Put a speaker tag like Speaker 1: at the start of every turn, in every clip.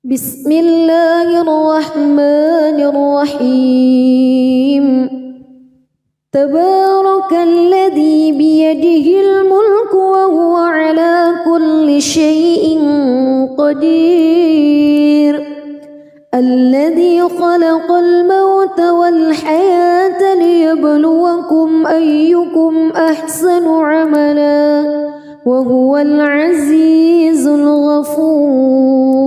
Speaker 1: بسم الله الرحمن الرحيم تبارك الذي بيده الملك وهو على كل شيء قدير الذي خلق الموت والحياة ليبلوكم أيكم أحسن عملا وهو العزيز الغفور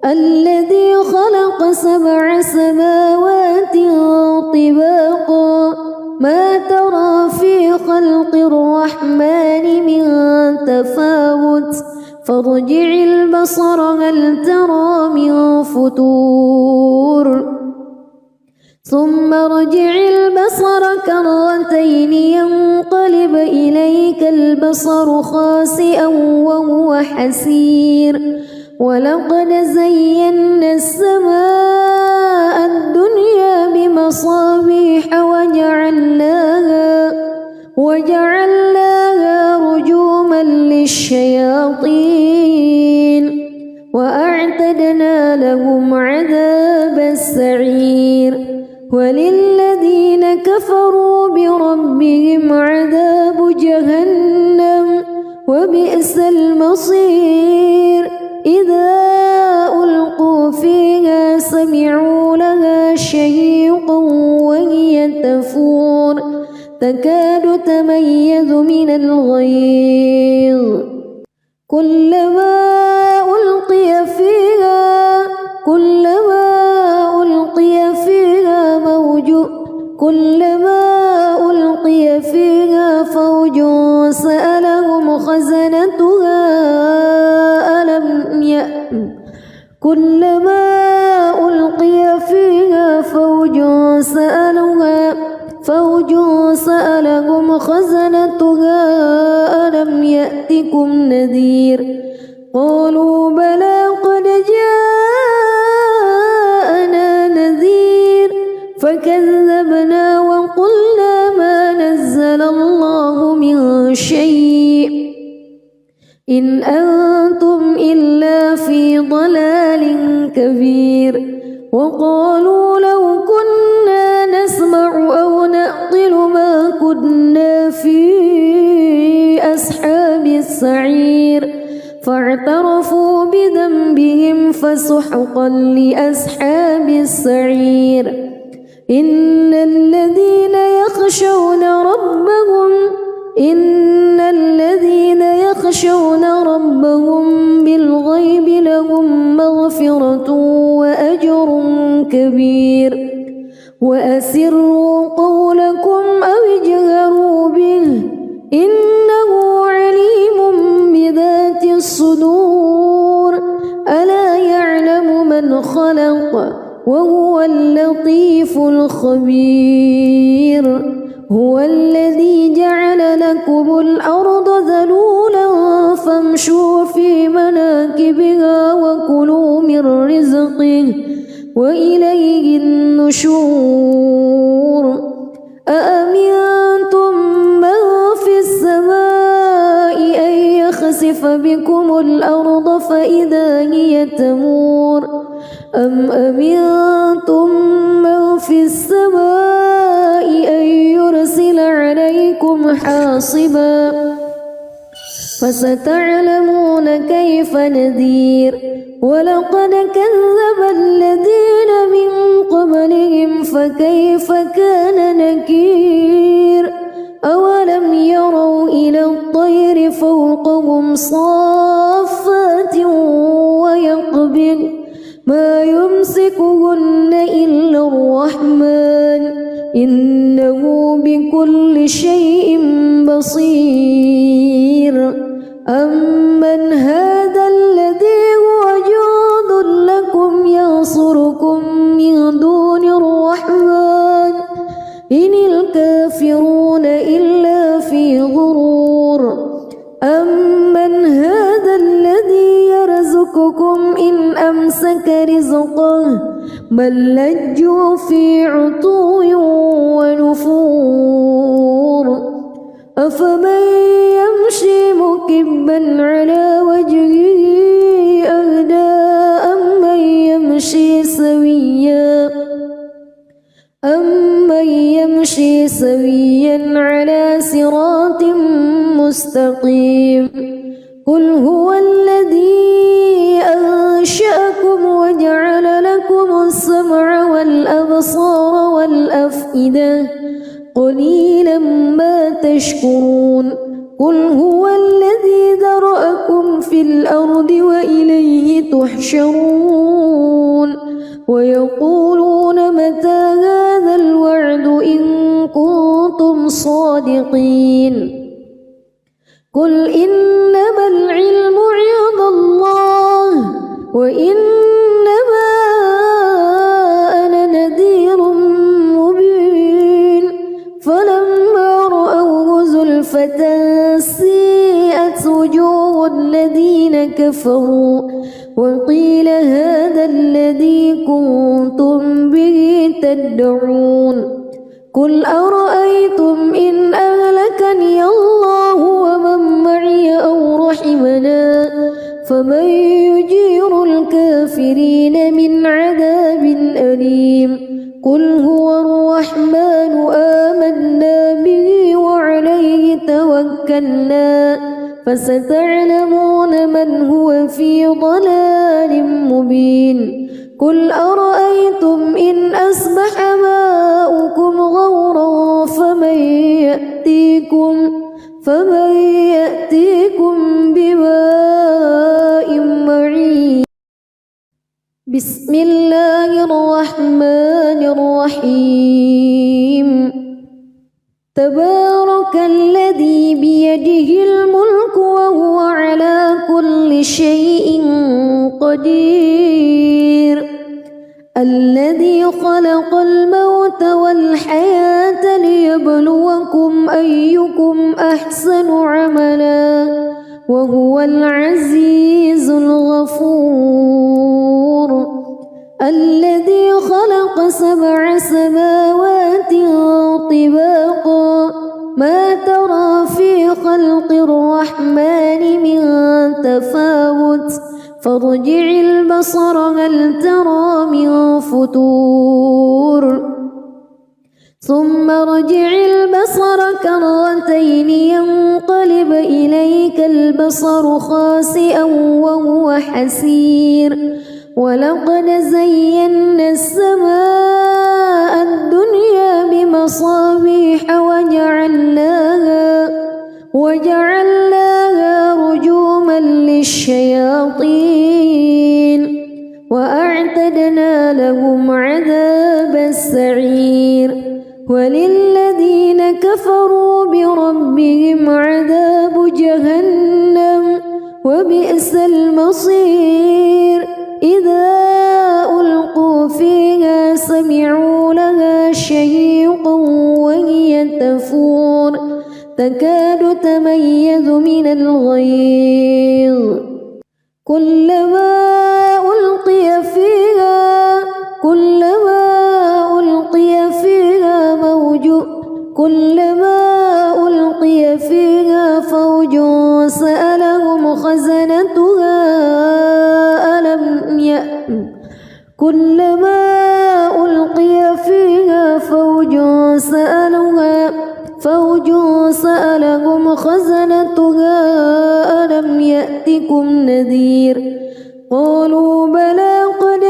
Speaker 1: الذي خلق 7 سماوات طباقا ما ترى في خلق الرحمن من تفاوت فارجع البصر هل ترى من فتور ثم ارجع البصر كرتين ينقلب إليك البصر خاسئا وهو حسير ولقد زينا السماء الدنيا بمصابيح وجعلناها رجوما للشياطين وأعتدنا لهم عذاب السعير وللذين كفروا بربهم عذاب جهنم وبئس المصير إذا ألقوا فيها سمعوا لها شهيقا وهي تفور تكاد تميز من الغيظ كلما ألقي فيها فوج سألهم خزنتها ألم يأتكم نذير قالوا بلى قد جاءنا نذير فكذبنا وقلنا ما نزل الله من شيء إن أنتم إلا في ضلال كبير وقالوا لو كنا نسمع أو نعقل ما كنا في أصحاب السعير فاعترفوا بذنبهم فسحقا لأصحاب السعير إن الذين يخشون ربهم بالغيب لهم مغفرة وأجر كبير وأسروا قولكم أو اجهروا به إنه عليم بذات الصدور ألا يعلم من خلق وهو اللطيف الخبير هو الذي جعل لكم الأرض ذلولا فامشوا في مناكبها وكلوا من رزقه وإليه النشور أأمنتم من في السماء أن يخسف بكم الأرض فإذا هي تمور أم أمنتم من في السماء أن يرسل عليكم حاصبا فستعلمون كيف نذير ولقد كذب الذين من قبلهم فكيف كان نكير أولم يروا إلى الطير فوقهم صافات ويقبض ما يمسكهن إلا الرحمن إنه بكل شيء بصير أمن هذا الذي هو جند لكم ينصركم من دون الرحمن إن الكافرون إلا في غرور أمن هذا الذي يرزقكم إن أمسك رزقه بل لجوا في عتو ونفور أفمن يمشي مكبا على وجهه أهدى سويا على صراط مستقيم قل هو الذي أنشأكم وجعل لكم السمع والأبصار والأفئدة قليلا ما تشكرون قل هو الذي ذرأكم في الأرض وإليه تحشرون ويقولون متى هذا الوعد إن كنتم صادقين قل إنما العلم عند الله وإنما أنا نذير مبين فلما رأوه زلفة سيئت وجوه الذين كفروا وقيل هذا الذي كنتم به تدعون قل أرأيتم إن أهلكني الله ومن معي أو رحمنا فمن يجير الكافرين من عذاب أليم قل هو الرحمن آمنا به وعليه توكلنا فستعلمون من هو في ضلال مبين قل أرأيتم إن أصبح ماؤكم غورا فمن يأتيكم بماء معين بسم الله الرحمن الرحيم تبارك الذي بيده الملك وهو على كل شيء قدير الذي خلق الموت والحياة ليبلوكم أيكم أحسن عملا وهو العزيز الغفور الذي خلق 7 سماوات طباقا ما ترى في خلق الرحمن من تفاوت فارجع البصر هل ترى من فتور ثم ارجع البصر كرتين ينقلب إليك البصر خاسئا وهو حسير ولقد زينا السماء الدنيا بمصابيح وجعلناها رجوما للشياطين وأعتدنا لهم عذاب السعير وللذين كفروا بربهم عذاب جهنم وبئس المصير إذا ألقوا فيها سمعوا لها شهيقا وهي تفور تكاد تميز من الغيظ كلما ألقي فيها فوج سألهم خزنتها ألم يأتكم نذير قالوا بلى قد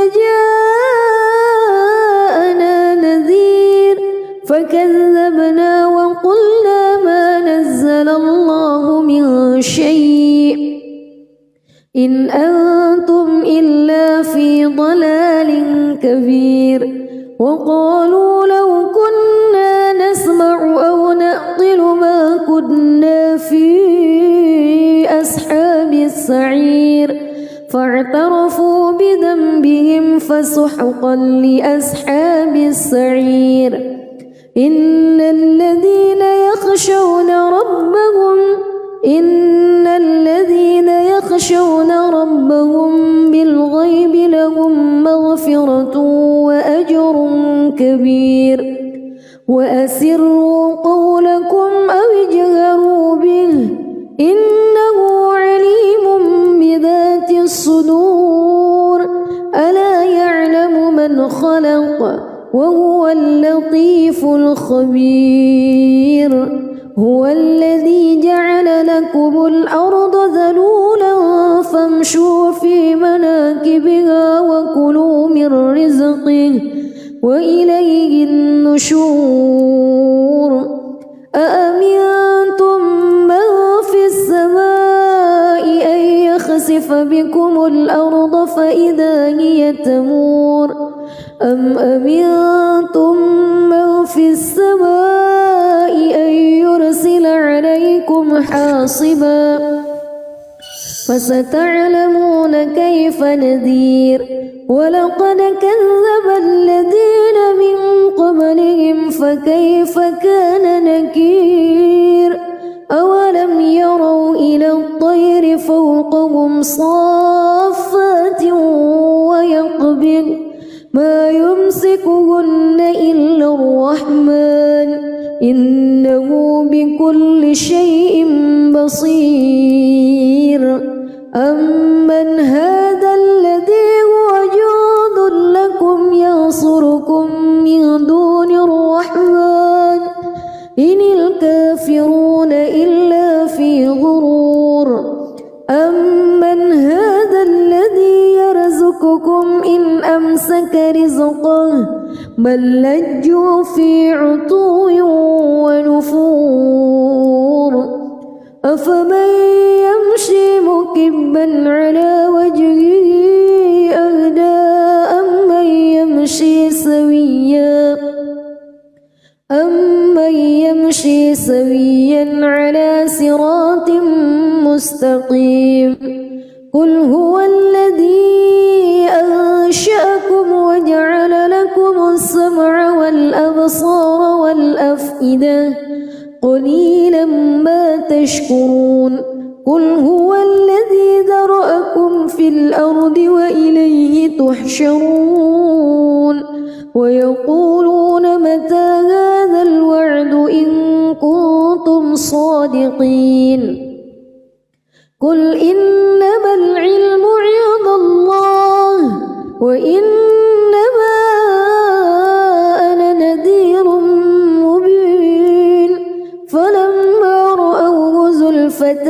Speaker 1: جاءنا نذير فكذبنا وقلنا ما نزل الله من شيء إن أنتم إلا في ضلال كبير وقالوا لو كنا نسمع أو نعقل ما كنا في أصحاب السعير فاعترفوا بذنبهم فسحقا لأصحاب السعير إن الذين يخشون ربهم بالغيب لهم مغفرة وأجر كبير وأسروا قولكم أو اجهروا به إنه عليم بذات الصدور ألا يعلم من خلق وهو اللطيف الخبير هو الذي جعل لكم الأرض ذلولا فامشوا في مناكبها وكلوا من رزقه وإليه النشور أأمنتم من في السماء أن يخسف بكم الأرض فإذا هي تمور أم أمنتم من في السماء أن يرسل عليكم حاصبا فستعلمون كيف نذير ولقد كذب الذين من قبلهم فكيف كان نكير أولم يروا إلى الطير فوقهم صافات ويقبض ما يمسكهن إلا الرحمن إنه بكل شيء بصير أمن هذا الذي هو جند لكم ينصركم من دون الرحمن إن الكافرون إلا في غرور أمن هذا الذي يرزقكم إن أمسك رزقه بل لجوا في عتو ونفور أفمن يمشي مكبا على وجهه أهدى أمن يمشي سويا على صراط مستقيم قل هو الذي أنشأكم وجعل لكم السمع والأبصار والأفئدة قليلا ما تشكرون قل هو الذي ذرأكم في الأرض وإليه تحشرون ويقولون متى هذا الوعد إن كنتم صادقين قل إنما العلم عند الله وإنما أنا نذير مبين فلما رأوه زلفة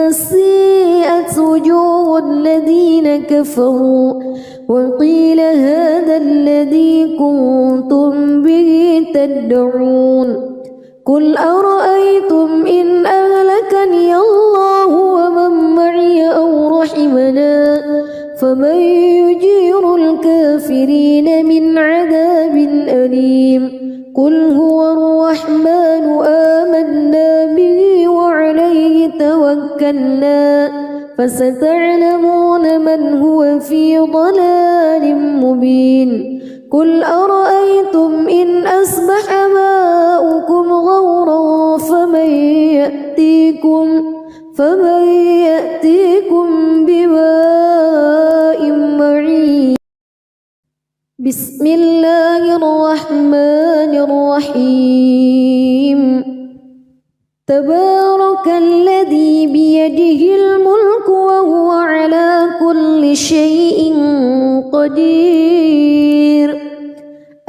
Speaker 1: سيئت وجوه الذين كفروا وقيل هذا الذي كنتم به تدعون قل أرأيتم إن أهلكني الله ومن معي أو رحمنا فمن يجير الكافرين من عذاب أليم قل هو الرحمن آمنا به وعليه توكلنا فستعلمون من هو في ضلال مبين قل أرأيتم إن أصبح ماؤكم غورا فمن يأتيكم بماء معين بسم الله الرحمن الرحيم تبارك الذي بيده الملك وهو على كل شيء قدير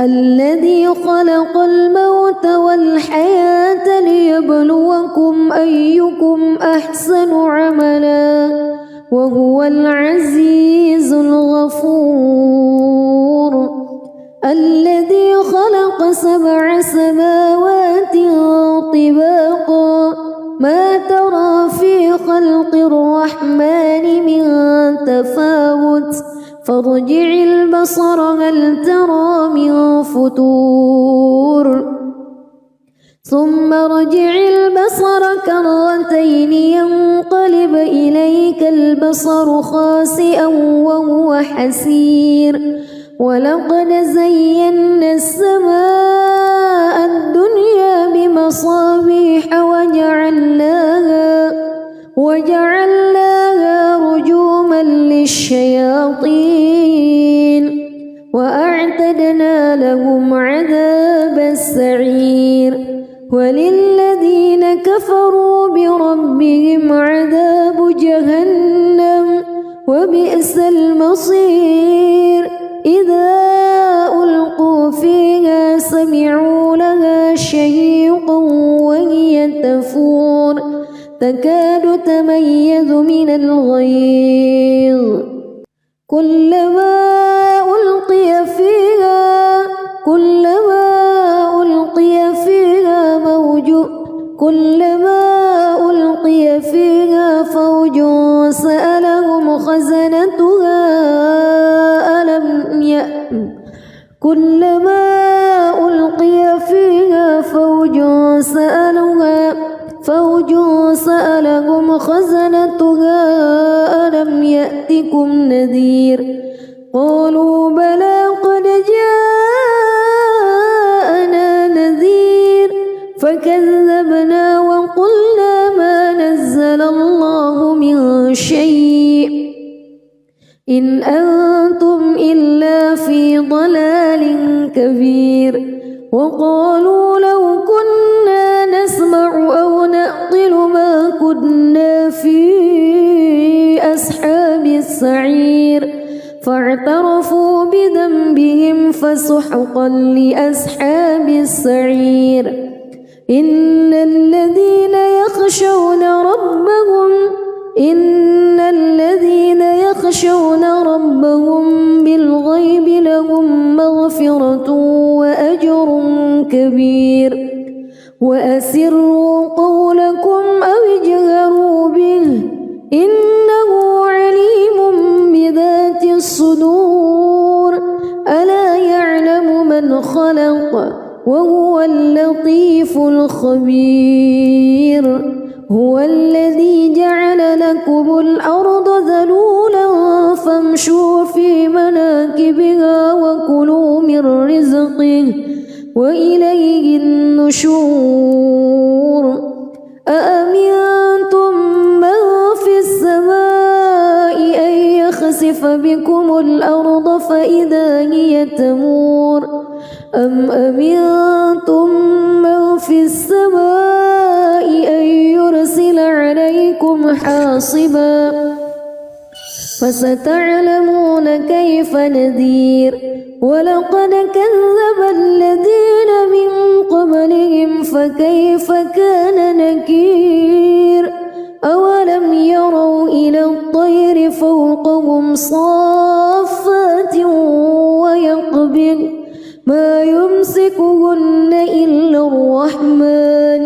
Speaker 1: الذي خلق الموت والحياة ليبلوكم أيكم أحسن عملا وهو العزيز الغفور الذي خلق 7 سماوات طباقا ما ترى في خلق الرحمن من تفاوت فارجع البصر هل ترى من فتور ثم ارجع البصر كرتين ينقلب إليك البصر خاسئا وهو حسير ولقد زينا السماء الدنيا بمصابيح وجعلناها رجوما للشياطين وأعتدنا لهم عذاب السعير وللذين كفروا بربهم عذاب جهنم وبئس المصير إذا ألقوا فيها تكاد تميز من الغيظ كلما ألقي فيها فوج سألهم خزنتها ألم يأتكم نذير قالوا بلى قد جاءنا نذير فكذبنا وقلنا ما نزل الله من شيء إن أنتم إلا في ضلال كبير وقالوا لو كنا نسمع أو نعقل ما كنا في أصحاب السعير فاعترفوا بذنبهم فسحقا لأصحاب السعير إن الذين يخشون ربهم بالغيب لهم مغفرة وأجر كبير وأسروا قولكم أو اجهروا به إنه عليم بذات الصدور ألا يعلم من خلق وهو اللطيف الخبير هو الذي جعل لكم الأرض ذلولا فامشوا في مناكبها وكلوا من رزقه وإليه النشور أأمنتم من في السماء أن يخسف بكم الأرض فإذا هي تمور أم أمنتم من في السماء أن يرسل عليكم حاصبا فستعلمون كيف نذير ولقد كذب الذين من قبلهم فكيف كان نكير أولم يروا إلى الطير فوقهم صافات ويقبض ما يمسكهن إلا الرحمن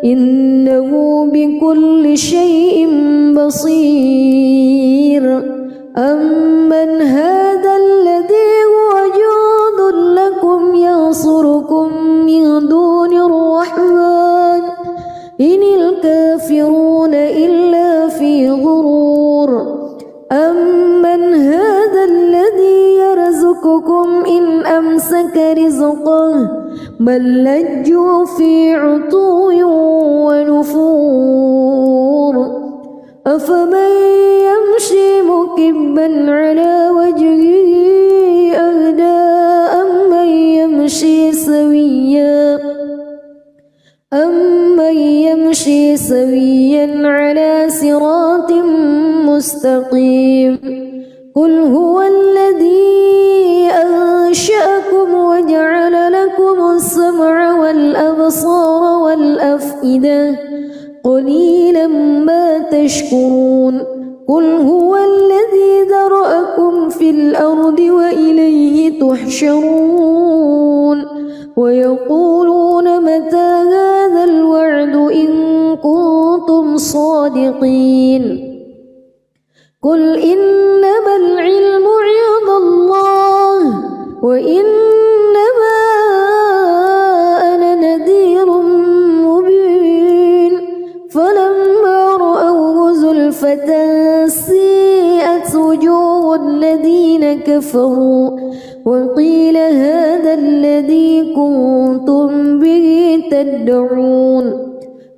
Speaker 1: إنه بكل شيء بصير أمن هذا الذي هو جند لكم ينصركم من دون الرحمن إن الكافرون إلا في غرور أمن هذا الذي يرزقكم إن أمسك رزقه بل لجوا في عتو ونفور أفمن يمشي مكبا على وجهه أهدى أمن يمشي سويا على صراط مستقيم قل هو الذي أنشأكم وجعل لكم السمع والأبصار والأفئدة قليلا ما تشكرون قل هو الذي ذرأكم في الأرض وإليه تحشرون ويقولون متى هذا الوعد إن كنتم صادقين قل إنما العلم عند الله وإنما أنا نذير مبين فلما رأوه زلفة سيئت وجوه الذين كفروا وقيل هذا الذي كنتم به تدعون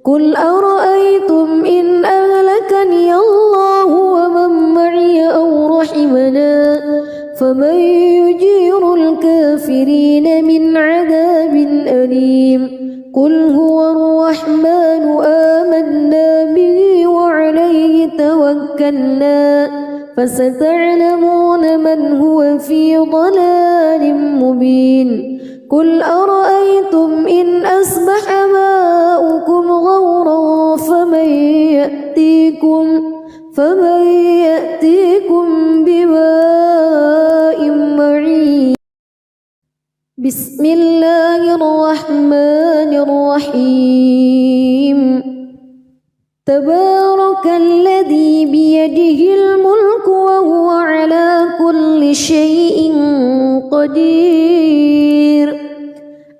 Speaker 1: قل أرأيتم إن أهلكني الله ومن معي أو رحمنا فمن يجير الكافرين من عذاب أليم قل هو الرحمن آمنا به وعليه توكلنا فستعلمون من هو في ضلال مبين قل أرأيتم إن أصبح ماؤكم غورا فمن يأتيكم بماء معين. بسم الله الرحمن الرحيم. تبارك الذي بيده الملك وهو على كل شيء قدير.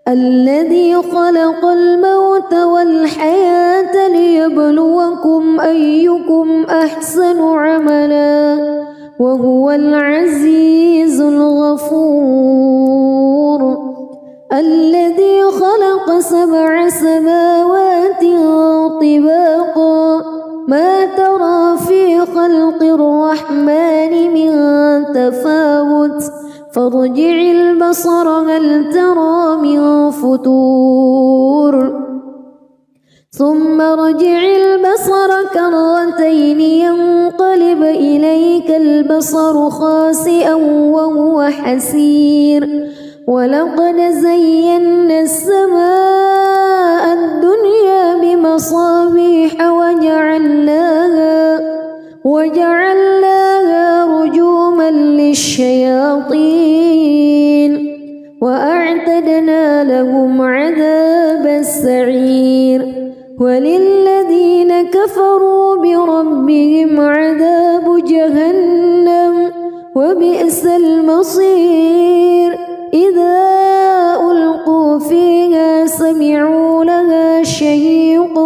Speaker 1: الذي خلق الموت والحياة ليبلوكم أيكم أحسن عملا وهو العزيز الغفور. الذي خلق 7 سماوات طباقا ما ترى في خلق الرحمن من تفاوت فارجع البصر هل ترى من فتور ثم ارجع البصر كرتين ينقلب إليك البصر خاسئا وهو حسير. ولقد زينا السماء الدنيا بمصابيح وجعلناها رجوما للشياطين وأعتدنا لهم عذاب السعير. وللذين كفروا بربهم عذاب جهنم وبئس المصير. إذا ألقوا فيها سمعوا لها شهيقا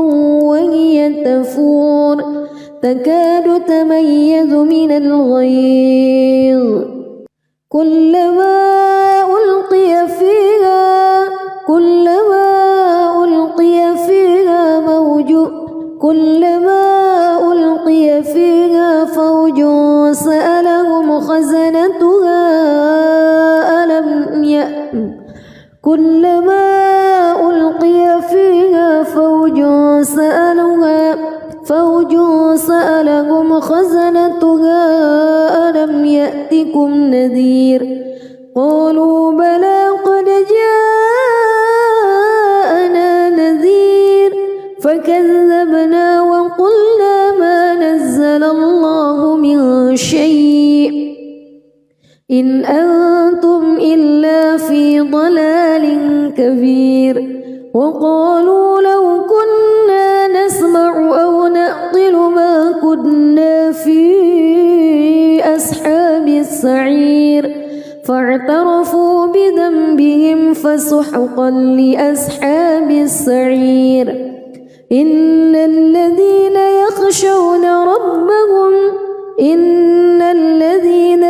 Speaker 1: وهي تفور تكاد تميز من الغيظ كلما ألقي فيها فوج سألهم خزنتها ألم يأتكم نذير. قالوا بلى قد جاءنا نذير فكذبنا وقلنا ما نزل الله من شيء إن أنتم إلا في ضلال كبير. وقالوا لو كنا نسمع أو نعقل ما كنا في أصحاب السعير فاعترفوا بذنبهم فسحقا لأصحاب السعير. إن الذين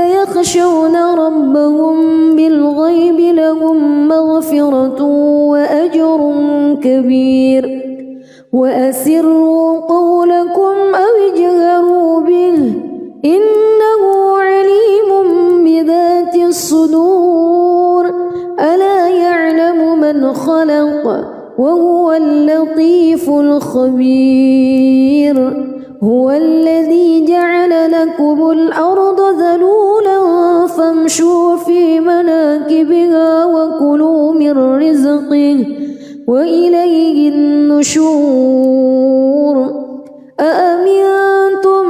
Speaker 1: يخشون ربهم بالغيب لهم مغفرة وأجر كبير. وأسروا قولكم أو اجهروا به إنه عليم بذات الصدور. ألا يعلم من خلق وهو اللطيف الخبير. هو الذي جعل لكم الأرض ذلولا فامشوا في مناكبها وكلوا من رزقه وإليه النشور. أأمنتم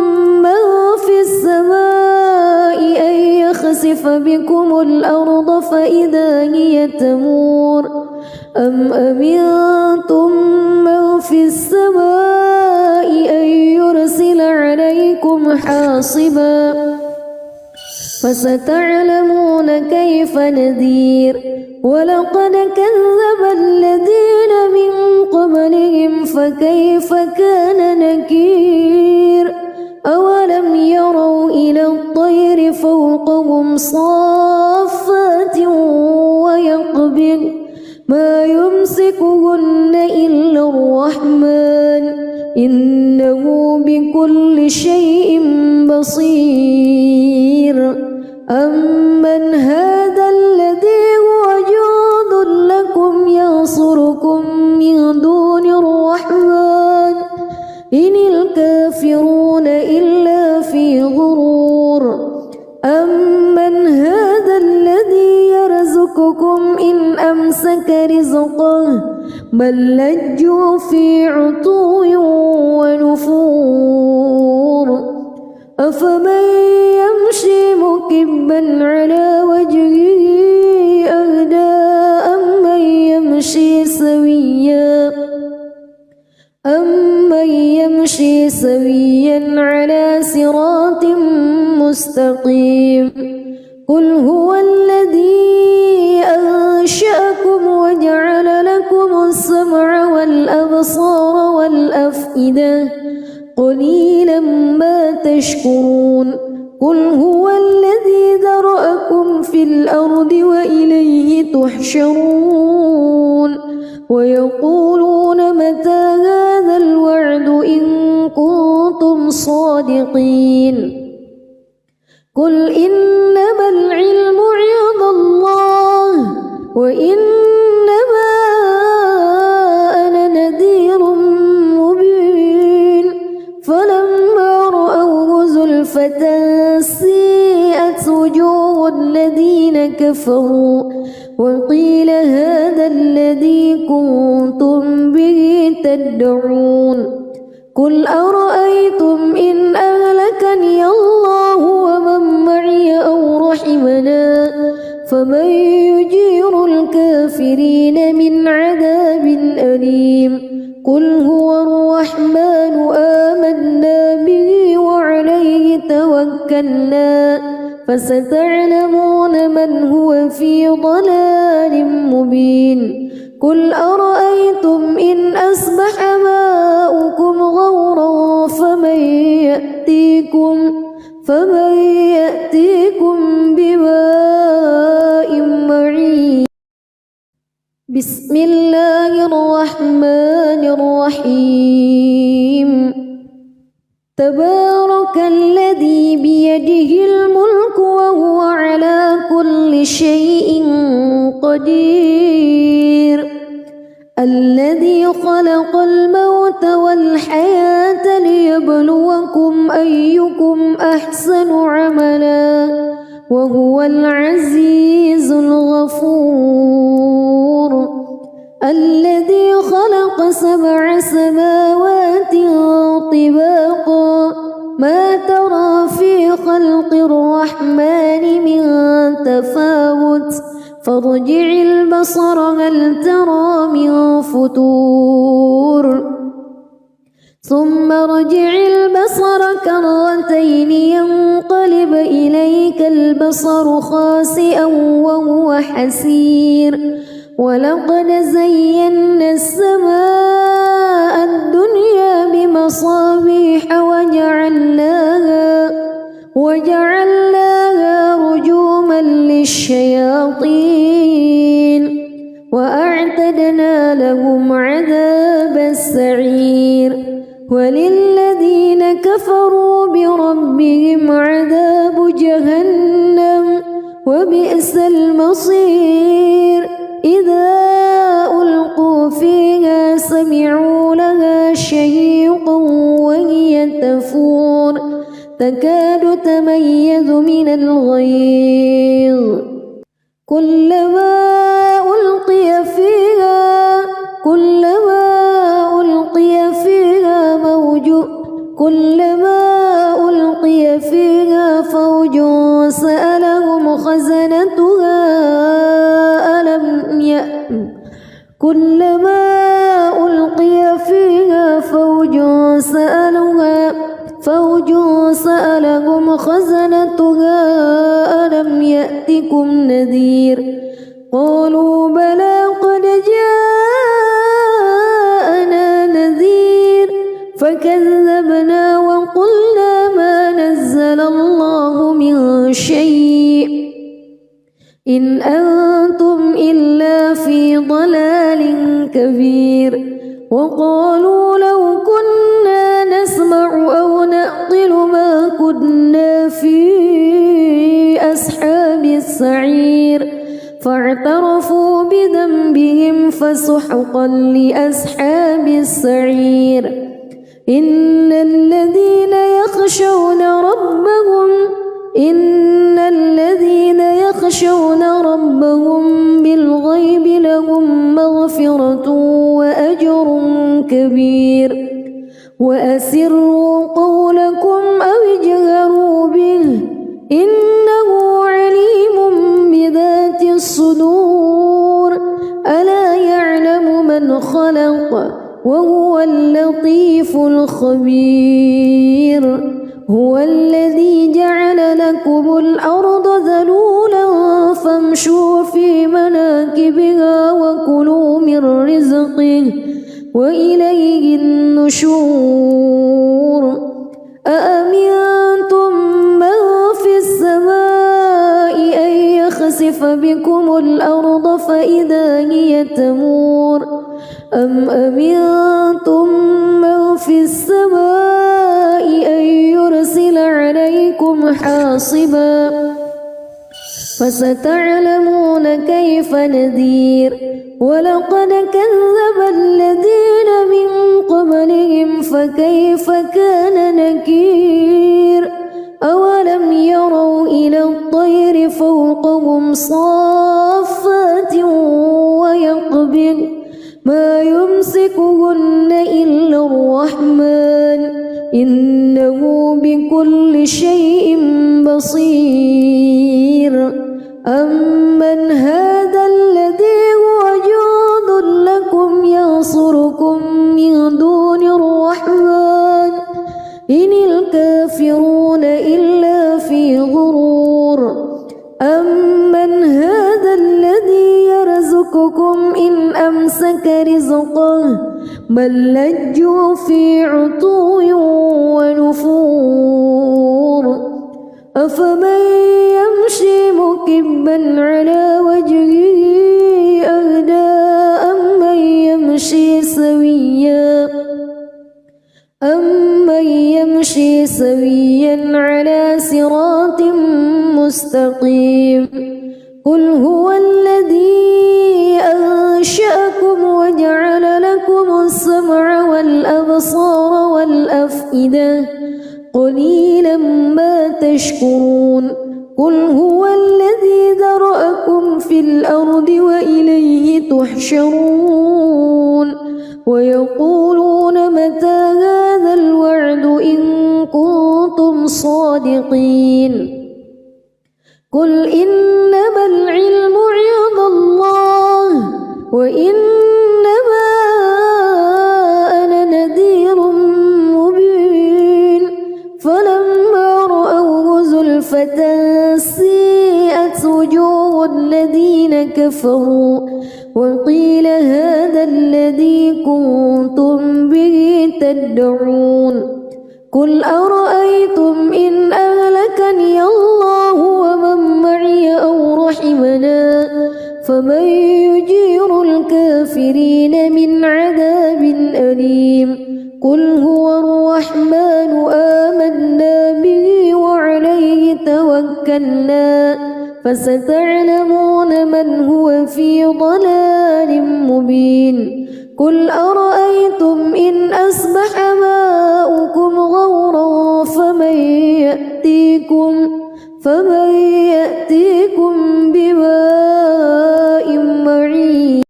Speaker 1: من في السماء أن يخسف بكم الأرض فإذا هي تمور أم أمنتم من في السماء أن يرسل عليكم حاصبا فستعلمون كيف نذير. ولقد كذب الذين من قبلهم فكيف كان نكير. أولم يروا إلى الطير فوقهم صافات ويقبض ما يمسكهن إلا الرحمن إنه بكل شيء بصير. أمن هذا الذي هو جند لكم ينصركم من دون الرحمن إن الكافرون إلا في غرور. أمن هذا الذي يرزقكم إن أمسك رزقه بل لجوا في عتو ونفور أفمن يمشي مكبا على وجهه أهدى أمن يمشي سويا على صراط مستقيم قل هو الذي أنشأكم وجعل لكم السمع والأبصار والأفئدة قليلا ما تشكرون قل هو الذي ذرأكم في الأرض وإليه تحشرون ويقولون متى هذا الوعد إن كنتم صادقين قل إنما العلم عند الله وإنما أنا نذير مبين فلما رأوه زلفة سيئت وجوه الذين كفروا وقيل هذا الذي كنتم به تدعون قل أرأيتم إن أهلكني الله ومن معي أو رحمنا فمن يجير الكافرين من عذاب أليم قل هو الرحمن آمنا به وعليه توكلنا فستعلمون من هو في ضلال مبين قل أرأيتم إن أصبح ماؤكم غورا فمن يأتيكم بماء معين بسم الله الرحمن الرحيم تبارك الذي بيده الملك وهو على كل شيء قدير الذي خلق الموت والحياة ليبلوكم أيكم أحسن عملا وهو العزيز الغفور الذي خلق 7 سماوات طباقا ما ترى في خلق الرحمن من تفاوت فارجع البصر هل ترى من فتور ثم ارجع البصر كرتين ينقلب إليك البصر خاسئا وهو حسير ولقد زينا السماء الدنيا بمصابيح وجعلناها رجوما للشياطين وأعتدنا لهم عذاب السعير وللذين كفروا بربهم عذاب جهنم وبئس المصير إذا ألقوا فيها سمعوا لها شهيقا وهي تفور تكاد تميز من الغيظ كلما ألقي فيها فوج سألهم خزنتها ألم يأتكم نذير قالوا بلى قد جاءنا نذير فكذبنا وقلنا ما نزل الله من شيء إن أنتم إلا في ضلال كبير وقالوا لو كنا نسمع أو نعقل ما كنا في أصحاب السعير فاعترفوا بذنبهم فسحقا لأصحاب السعير إن الذين يخشون ربهم بالغيب لهم مغفرة كبير وأسروا قولكم أو اجهروا به إنه عليم بذات الصدور ألا يعلم من خلق وهو اللطيف الخبير هو الذي جعل لكم الأرض ذلولا فامشوا في مناكبها وكلوا من رزقه وإليه النشور أأمنتم من في السماء أن يخسف بكم الأرض فإذا هي تمور أم أمنتم من في السماء أن يرسل عليكم حاصبا فستعلمون كيف نذير ولقد كذب الذين من قبلهم فكيف كان نكير أولم يروا إلى الطير فوقهم صافات ويقبض ما يمسكهن إلا الرحمن إنه بكل شيء بصير أمن هذا الذي هو جند لكم ينصركم من دون الرحمن إن الكافرون إلا في غرور أمن هذا الذي يرزقكم إن أمسك رزقه بل لجوا في عتو ونفور أفمن يمشي مكبا على وجهه أهدى أمن يمشي سويا على صراط مستقيم قل هو الذي أنشأكم وجعل لكم السمع والأبصار والأفئدة قليلا ما تشكرون قل هو الذي ذرأكم في الأرض وإليه تحشرون ويقولون متى هذا الوعد إن كنتم صادقين قل إنما العلم عند الله وإنما أنا نذير مبين فلما رأوه زلفة سيئت وجوه الذين كفروا وقيل هذا الذي كنتم به تدعون قل أرأيتم إن أهلكني الله ومن معي أو رحمنا فمن يجير الكافرين من عذاب أليم قل هو الرحمن آمنا به وعليه توكلنا فستعلمون من هو في ضلال مبين قل أرأيتم إن أصبح ماؤكم غورا فمن يأتيكم بماء معين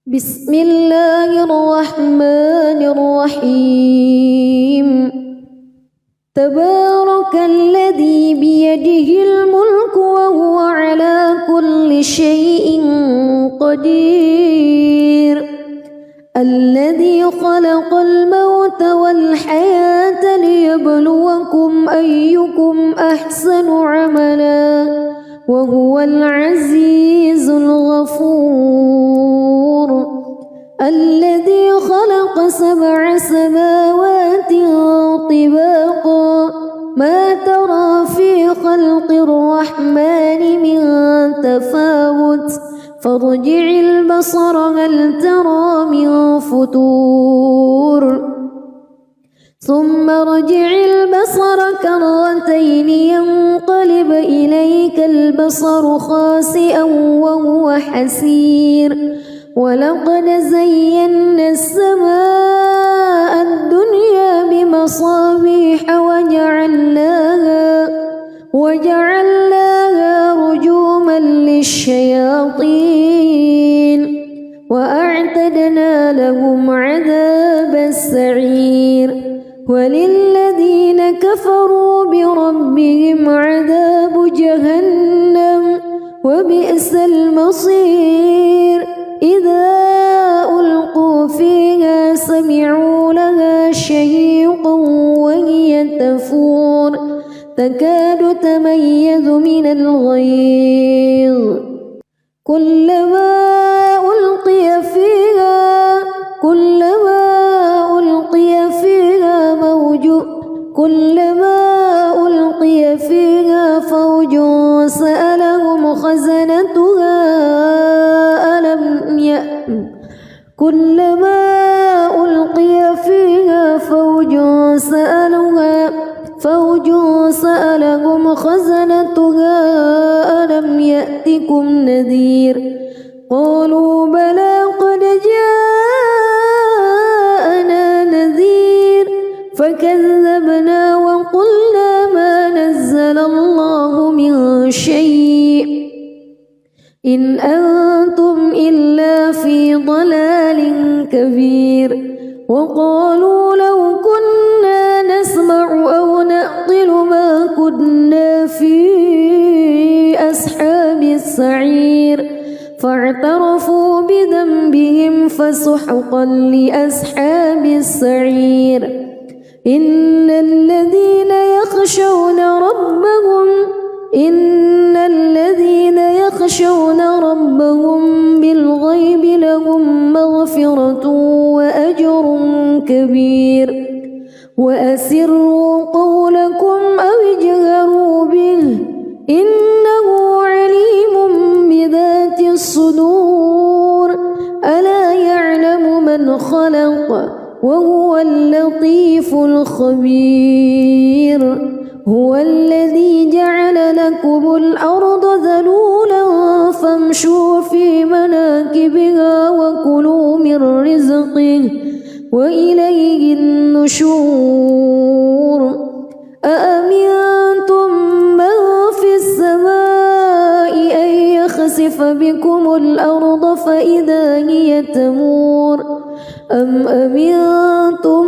Speaker 1: بسم الله الرحمن الرحيم تبارك الذي بيده الملك وهو على كل شيء قدير الذي خلق الموت والحياة ليبلوكم أيكم أحسن عملا وهو العزيز الغفور الذي خلق 7 سماوات طباقا ما ترى في خلق الرحمن من تفاوت فارجع البصر هل ترى من فطور ثم ارجع البصر كرتين ينقلب إليك البصر خاسئا وهو حسير ولقد زينا السماء الدنيا بمصابيح وجعلناها رجوما للشياطين وأعتدنا لهم عذابا السعير وللذين كفروا بربهم عذاب جهنم وبئس المصير إذا ألقوا فيها سمعوا لها شهيقا وهي تفور تكاد تميز من الغيظ كلما ألقي فيها فوج سألهم خزنتها ألم يأتكم نذير قالوا بلى قد جاءنا نذير فكذبنا وقلنا ما نزل الله من شيء إن أنتم إلا في ضلال كبير وقالوا لو كنا نسمع أو نعقل ما كنا في أصحاب السعير فاعترفوا بذنبهم فسحقا لأصحاب السعير إن الذين يخشون ربهم بالغيب لهم مغفرة وأجر كبير وأسروا قولكم أو اجهروا به إنه عليم بذات الصدور ألا يعلم من خلق وهو اللطيف الخبير هو الذي جعل لكم الأرض ذلولا فامشوا في مناكبها وكلوا من رزقه وإليه النشور أأمنتم من في السماء أن يخسف بكم الأرض فإذا هي تمور أم أمنتم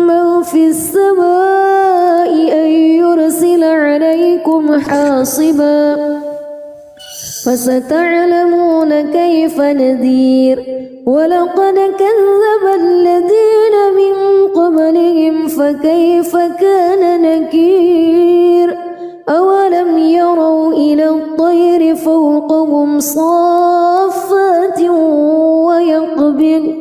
Speaker 1: من في السماء أن يرسل عليكم حاصبا فستعلمون كيف نذير ولقد كذب الذين من قبلهم فكيف كان نكير أولم يروا إلى الطير فوقهم صافات ويقبض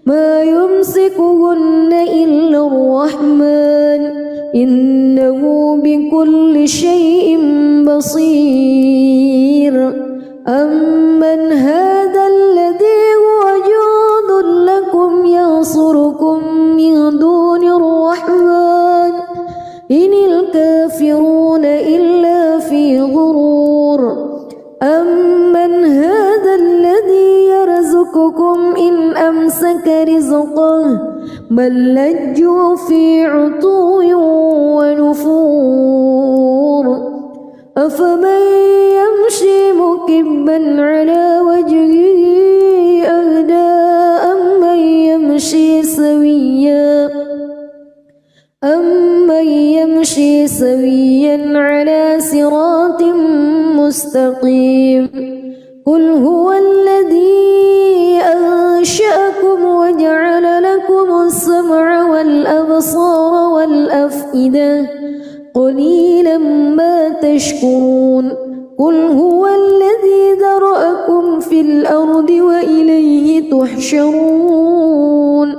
Speaker 1: ما يمسكهن إلا الرحمن إنه بكل شيء بصير أمن هذا الذي هو جند لكم ينصركم من دون الرحمن إن الكافرون إلا في غرور أمن هذا الذي يرزقكم إن أمسك رزقه بل لجوا في عتو ونفور أفمن يمشي مكبا على وجهه أهدى أمن يمشي سويا على صراط مستقيم قل هو الذي أنشأكم وجعل لكم السمع والأبصار والأفئدة قليلا ما تشكرون قل هو الذي ذرأكم في الأرض وإليه تحشرون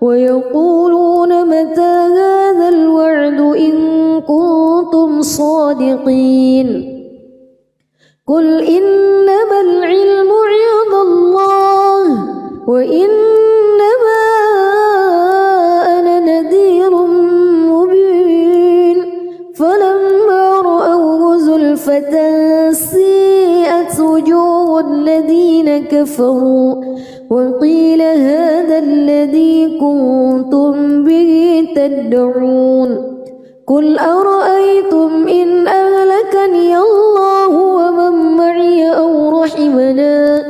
Speaker 1: ويقولون متى هذا الوعد إن كنتم صادقين قل إنما العلم عند الله وإنما أنا نذير مبين فلما رأوه زلفة سيئت وجوه الذين كفروا وقيل هذا الذي كنتم به تدعون قل أرأيتم إن أهلكني الله ومن معي أو رحمنا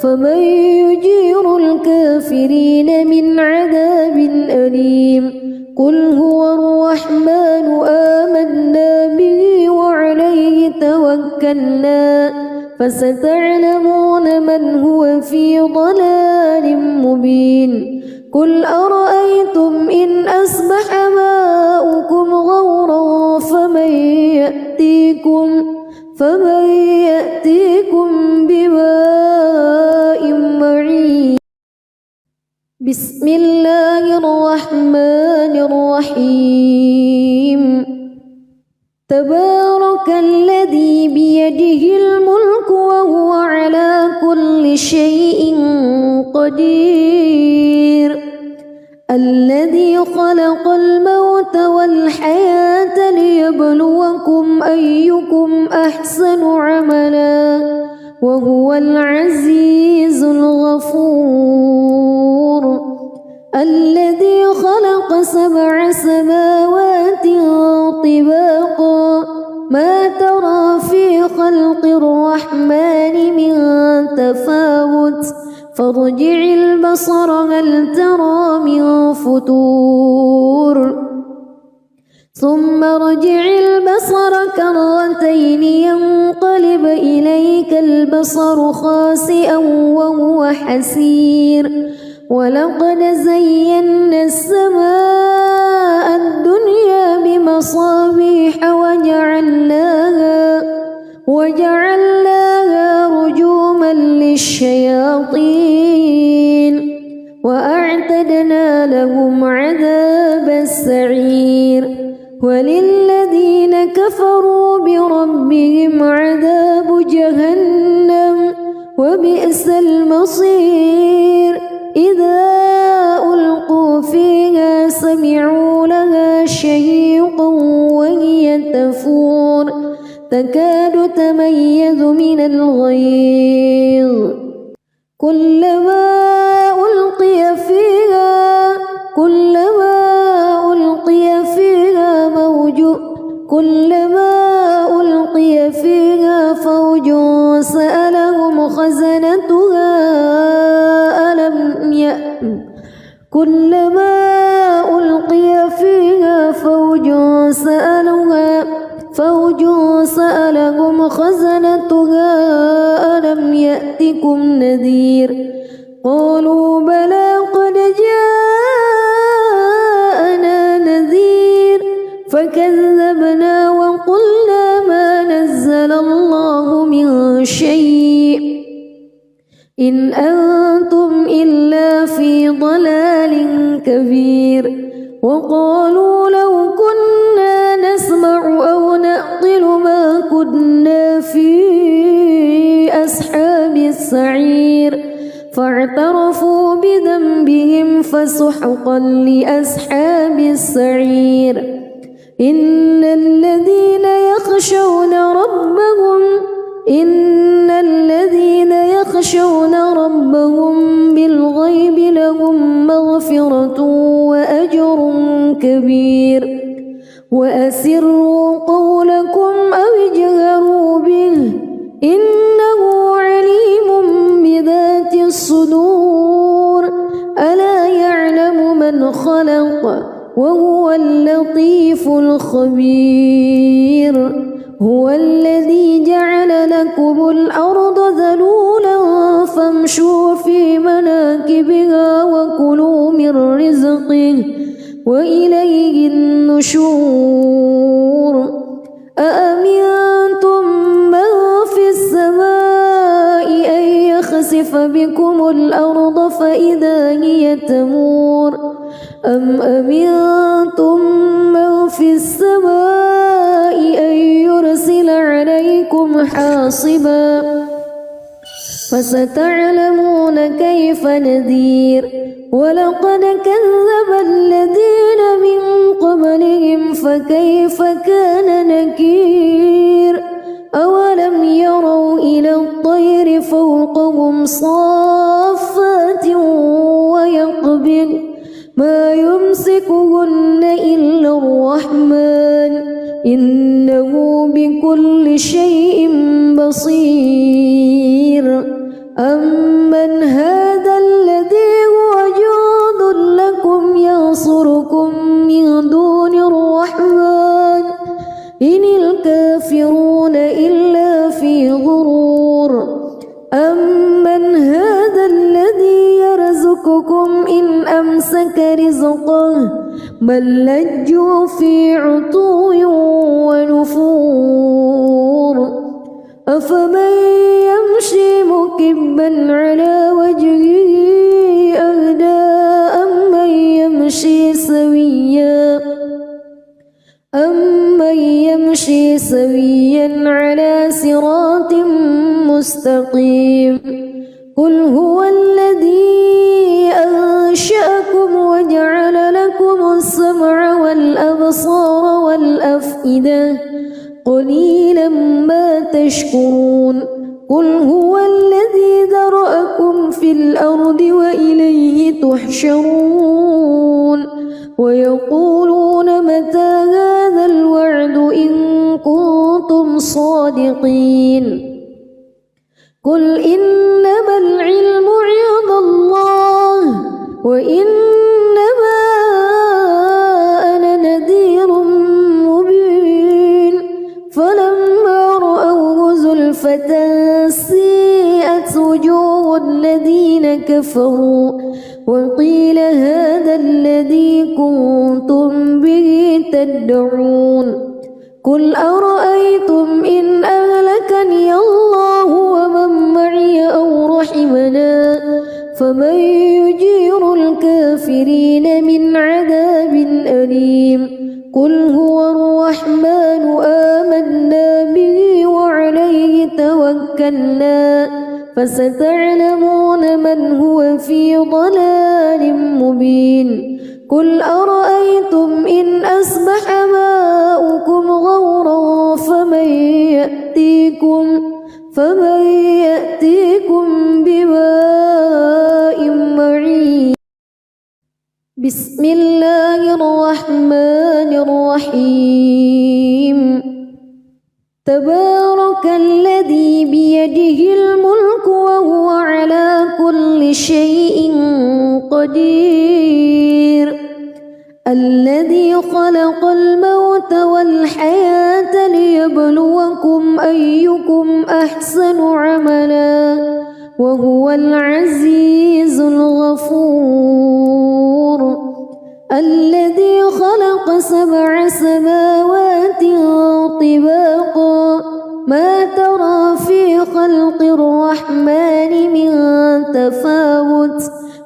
Speaker 1: فمن يجير الكافرين من عذاب أليم قل هو الرحمن آمنا به وعليه توكلنا فستعلمون من هو في ضلال مبين قل أرأيتم إن أصبح ماؤكم غورا فمن يأتيكم بماء معين. بسم الله الرحمن الرحيم تبارك الذي بيده الملك وهو على كل شيء قدير الذي خلق الموت والحياة ليبلوكم أيكم أحسن عملا وهو العزيز الغفور الذي خلق 7 سماوات طباقا ما ترى في خلق الرحمن من تفاوت فارجع البصر هل ترى من فتور ثم ارجع البصر كرتين ينقلب إليك البصر خاسئا وهو حسير ولقد زينا السماء الدنيا بمصابيح وجعلناها رجوما للشياطين وأعتدنا لهم عذاب السعير وللذين كفروا بربهم عذاب جهنم وبئس المصير إذا ألقوا فيها سمعوا لها شهيقا وهي تفور تكاد تميز من الغيظ كلما ألقي فيها فوج سألهم خزنتها ألم يأتكم نذير قالوا بلى قد جاءنا نذير فكذبنا وقلنا ما نزل الله من شيء إن أنتم إلا في ضلال كبير وقالوا لو كنا نسمع أو نعقل ما كنا في أصحاب السعير فاعترفوا بذنبهم فسحقا لأصحاب السعير إن الذين يخشون ربهم بالغيب لهم مغفرة وأجر كبير وأسروا قولكم أو اجهروا به إنه عليم بذات الصدور ألا يعلم من خلق وهو اللطيف الخبير هو الذي جعل لكم الأرض ذلولا فامشوا في مناكبها وكلوا من رزقه وإليه النشور أأمنتم من في السماء أن يخسف بكم الأرض فإذا هي تمور أم أمنتم من في السماء أن يرسل عليكم حاصبا فستعلمون كيف نذير ولقد كذب الذين من قبلهم فكيف كان نكير أولم يروا إلى الطير فوقهم صافات ويقبض ما يمسكهن إلا الرحمن إنه بكل شيء بصير أمن هذا الذي هو جند لكم ينصركم من بل لجوا في عتو ونفور أفمن يمشي مكبا على وجهه أهدى أمن يمشي سويا على صراط مستقيم قل هو الذي أنشأكم وجعل لكم السمع والأبصار والأفئدة قليلا ما تشكرون قل هو الذي ذرأكم في الأرض وإليه تحشرون ويقولون متى هذا الوعد إن كنتم صادقين قل إنما العلم عند الله وإنما أنا نذير مبين فلما رأوه زلفة سيئت وجوه الذين كفروا وقيل هذا الذي كنتم به تدعون قل أرأيتم إن أهلكني الله ومن معي أو رحمنا فمن يجير الكافرين من عذاب أليم قل هو الرحمن آمنا به وعليه توكلنا فستعلمون من هو في ضلال مبين قل أرأيتم إن أصبح ماؤكم غورا فمن يأتيكم بماء معين بسم الله الرحمن الرحيم تبارك الذي بيده الملك وهو على كل شيء قدير الذي خلق الموت والحياة ليبلوكم أيكم أحسن عملا وهو العزيز الغفور الذي خلق 7 سماوات طباقا ما ترى في خلق الرحمن من تفاوت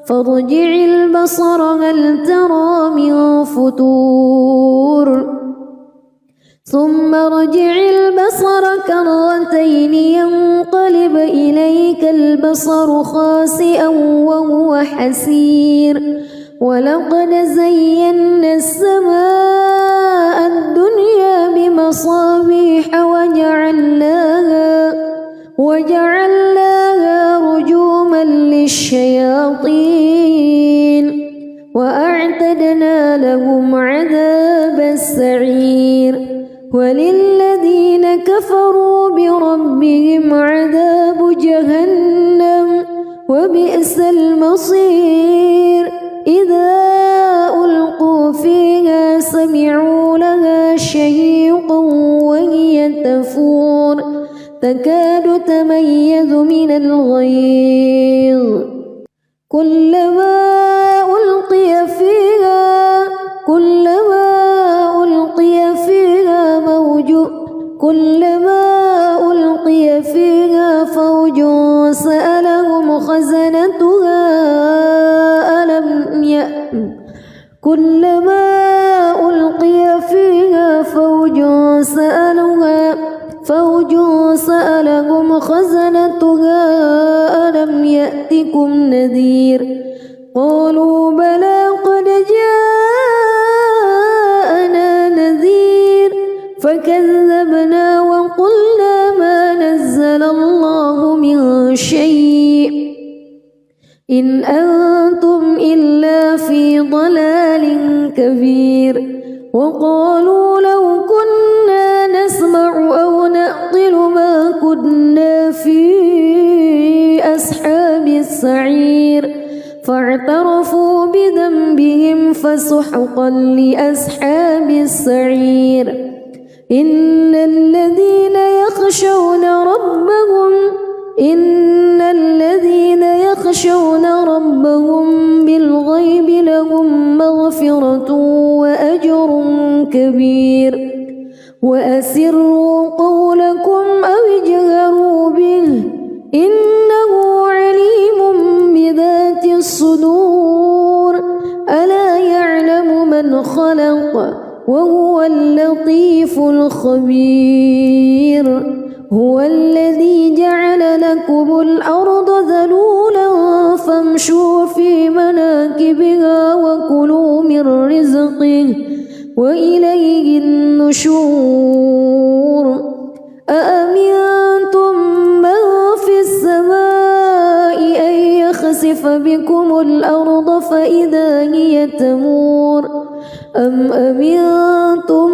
Speaker 1: فارجع البصر هل ترى من فتور ثم ارجع البصر كرتين ينقلب إليك البصر خاسئا وهو حسير ولقد زينا السماء الدنيا بمصابيح وجعلناها رجوما للشياطين وأعتدنا لهم عذاب السعير وللذين كفروا بربهم عذاب جهنم وبئس المصير إذا ألقوا فيها سمعوا لها شهيقا وهي تفور تكاد تميز من الغيظ كلما ألقي فيها فوج سألهم خزنتها ألم يأتكم نذير قالوا بلى قد جاءنا نذير فكذبنا وقلنا ما نزل الله من شيء إن أنتم إلا في ضلال كبير وقالوا لو كنا نسمع أو نعقل ما كنا في أصحاب السعير فاعترفوا بذنبهم فسحقا لأصحاب السعير إن الذين يخشون ربهم بالغيب لهم مغفرة كبير وأسروا قولكم أو اجهروا به إنه عليم بذات الصدور ألا يعلم من خلق وهو اللطيف الخبير هو الذي جعل لكم الأرض ذلولا فامشوا في مناكبها وكلوا من رزقه وإليه النشور أأمنتم من في السماء أن يخسف بكم الأرض فإذا هي تمور أم أمنتم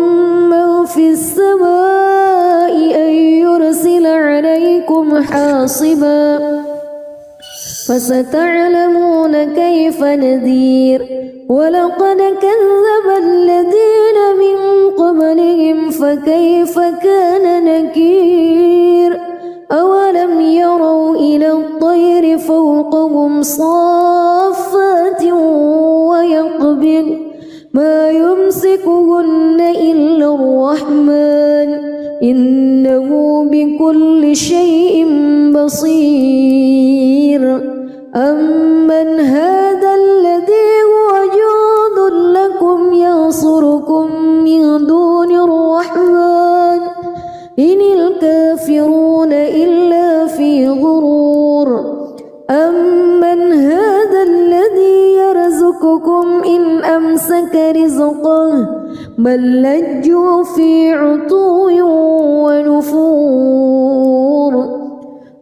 Speaker 1: من في السماء أن يرسل عليكم حاصبا فستعلمون كيف نذير ولقد كذب الذين من قبلهم فكيف كان نكير أولم يروا إلى الطير فوقهم صافات ويقبض ما يمسكهن إلا الرحمن إنه بكل شيء بصير أمن هذا الذي هو جند لكم ينصركم من دون الرحمن إن الكافرون إلا في غرور أمن هذا الذي يرزقكم إن أمسك رزقه بل لجوا في عتو ونفور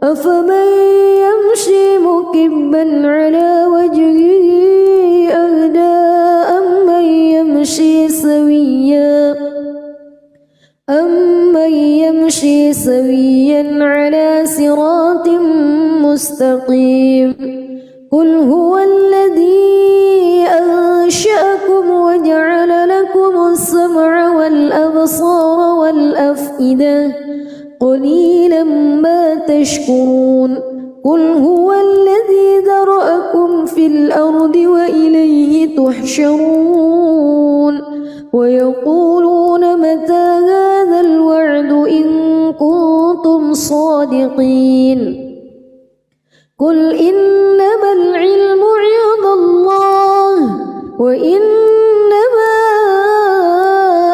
Speaker 1: أفمن يمشي مكبا على وجهه أهدى أمن يمشي سويا على صراط مستقيم قل هو الذي أنشأكم وجعل لكم السمع والأبصار والأفئدة قليلا ما تشكرون قل هو الذي ذرأكم في الأرض وإليه تحشرون ويقولون متى هذا الوعد إن كنتم صادقين قل إنما العلم عند الله وإنما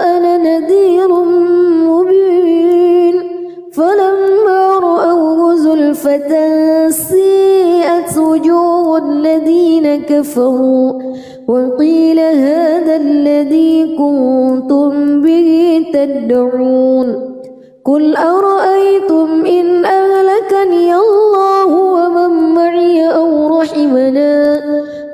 Speaker 1: أنا نذير مبين فلما رأوه زلفة سيئت وجوه الذين كفروا وقيل هذا الذي كنتم به تدعون قل أرأيتم إن أهلكني الله ومن معي أو رحمنا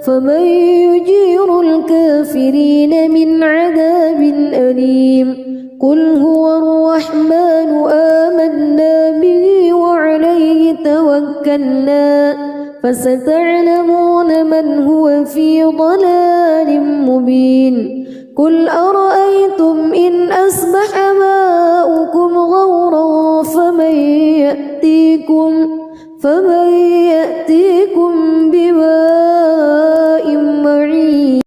Speaker 1: فمن يجير الكافرين من عذاب أليم قل هو الرحمن آمنا به وعليه توكلنا فستعلمون من هو في ضلال مبين قل أرأيتم إن أصبح ماؤكم غورا فمن يأتيكم بماء معين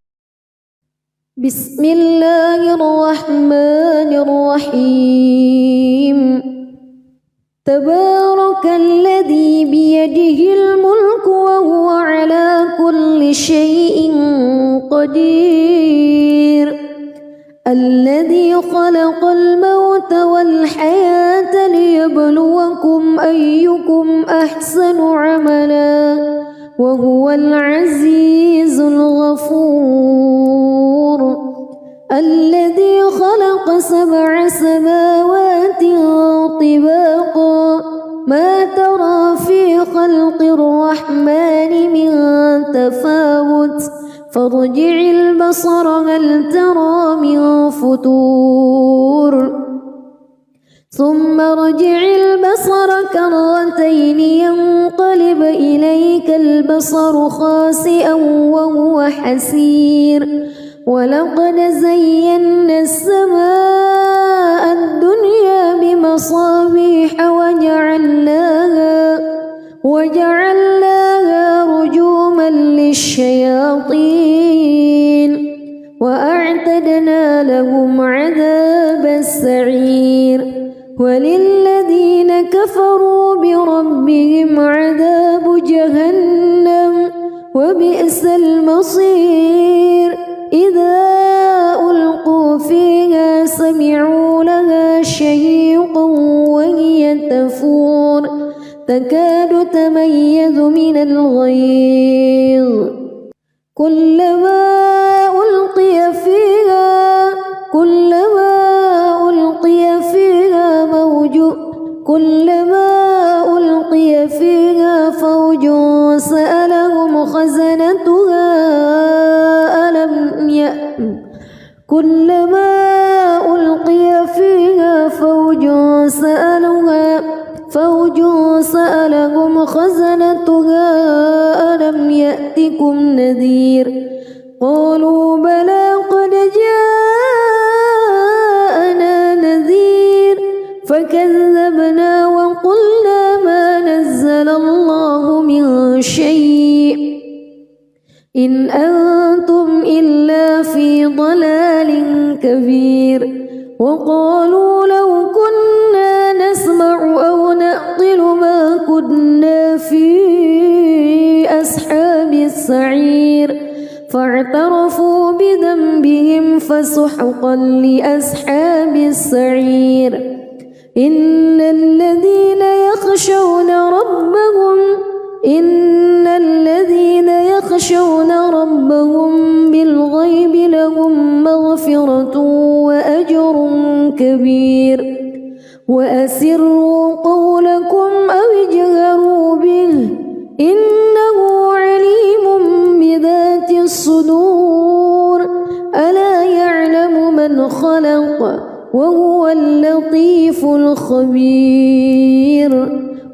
Speaker 1: بسم الله الرحمن الرحيم تبارك الذي بيده الملك وهو على كل شيء قدير الذي خلق الموت والحياة ليبلوكم أيكم أحسن عملا وهو العزيز الغفور الذي خلق 7 سماوات طباقا ما ترى في خلق الرحمن من تفاوت فارجع البصر هل ترى من فطور ثم ارجع البصر كرتين ينقلب إليك البصر خاسئا وهو حسير ولقد زينا السماء الدنيا بمصابيح وجعلناها رجوما للشياطين وأعتدنا لهم عذابا السعير وللذين كفروا بربهم عذاب جهنم وبئس المصير إذا ألقوا فيها سمعوا لها شهيقا وهي تفور تكاد تميز من الغيظ كلما ألقي فيها فوج سألهم خزنتها ألم يأتكم نذير قالوا بلى قد جاءنا نذير فكذبنا وقلنا ما نزل الله من شيء إن أنتم إلا في ضلال كبير وقالوا لو كنا نسمع أو نعقل ما كنا في أصحاب السعير فاعترفوا بذنبهم فسحقا لأصحاب السعير إن الذين يخشون ربهم بالغيب لهم مغفرة وأجر كبير وأسروا قولكم أو اجهروا به إنه عليم بذات الصدور ألا يعلم من خلق وهو اللطيف الخبير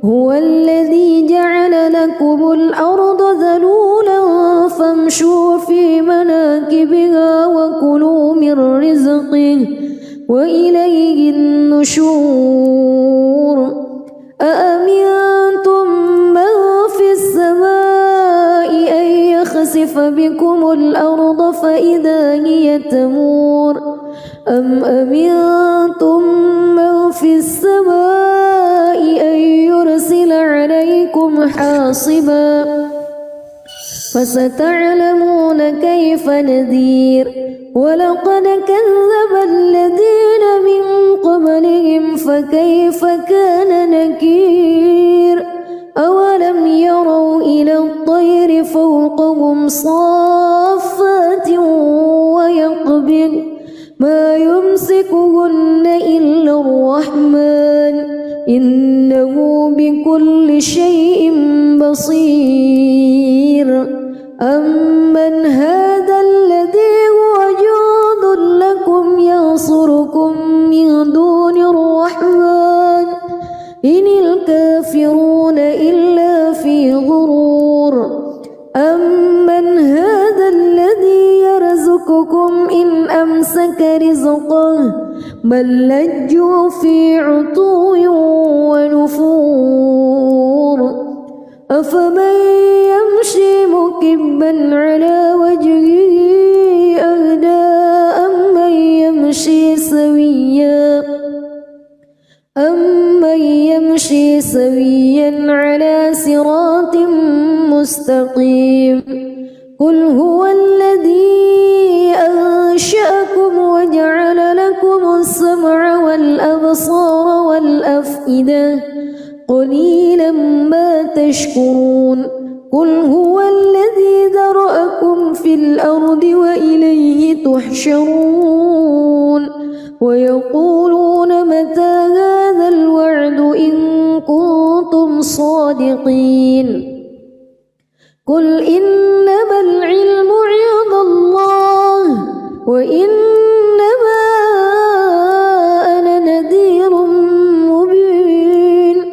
Speaker 1: هو الذي جعل لكم الأرض ذلولا فامشوا في مناكبها وكلوا من رزقه وإليه النشور أأمنتم من في السماء أن يخسف بكم الأرض فإذا هي تمور أم أمنتم من في السماء أن يرسل عليكم حاصبا فستعلمون كيف نذير ولقد كذب الذين من قبلهم فكيف كان نكير أولم يروا إلى الطير فوقهم صافات ويقبض ما يمسكهن إلا الرحمن إنه بكل شيء بصير أمن هذا الذي هو جند لكم ينصركم من دون الرحمن إن الكافرون إلا في غرور أمن هذا الذي يرزقكم إن أمسك رزقه بل لجوا في عتو ونفور أفمن يمشي مكبا على وجهه أهدى أمن يمشي سويا على صراط مستقيم قل هو الذي أنشأكم وجعل لكم السمع والأبصار والأفئدة قليلا ما تشكرون قل هو الذي ذرأكم في الأرض وإليه تحشرون ويقولون متى هذا الوعد إن كنتم صادقين قل إنما العلم عند الله وإنما أنا نذير مبين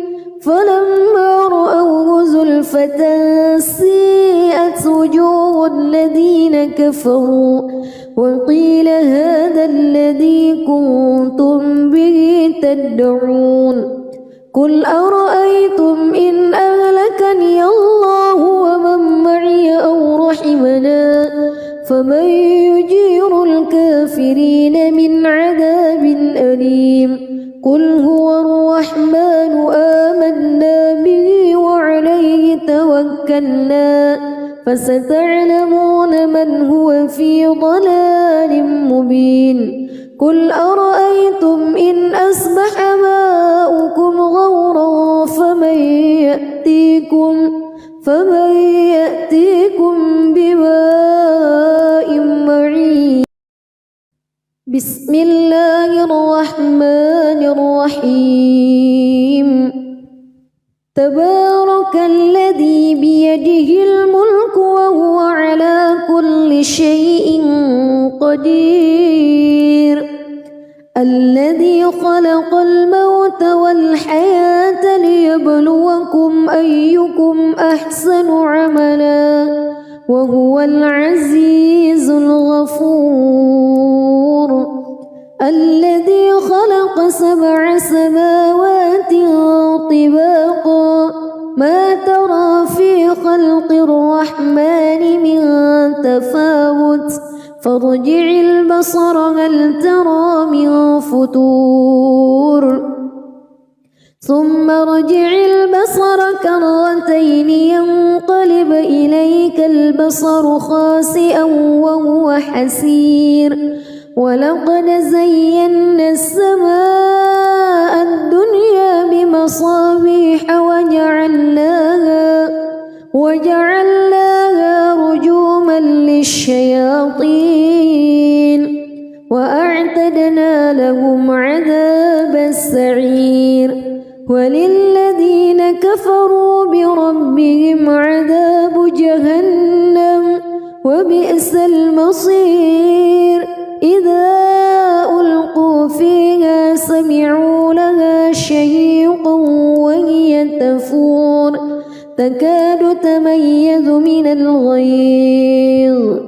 Speaker 1: فلما رأوه زلفة سيئت وجوه الذين كفروا وقيل هذا الذي كنتم به تدعون قل أرأيتم إن أهلكني الله ومن معي أو رحمنا فمن يجير الكافرين من عذاب أليم كلا فستعلمون من هو في ضلال مبين قل أرأيتم إن أصبح ماؤكم غورا فمن يأتيكم بماء معين بسم الله الرحمن الرحيم تبارك الذي بيده الملك وهو على كل شيء قدير الذي خلق الموت والحياة ليبلوكم أيكم أحسن عملا وهو العزيز الغفور الذي خلق 7 سماوات طباقا ما ترى في خلق الرحمن من تفاوت فارجع البصر هل ترى من فتور ثم ارجع البصر كرتين ينقلب إليك البصر خاسئا وهو حسير ولقد زينا السماء الدنيا بمصابيح وجعلناها رجوما للشياطين وأعتدنا لهم عذاب السعير وللذين كفروا بربهم عذاب جهنم وبئس المصير إذا ألقوا فيها سمعوا لها شهيقا وهي تفور تكاد تميز من الغيظ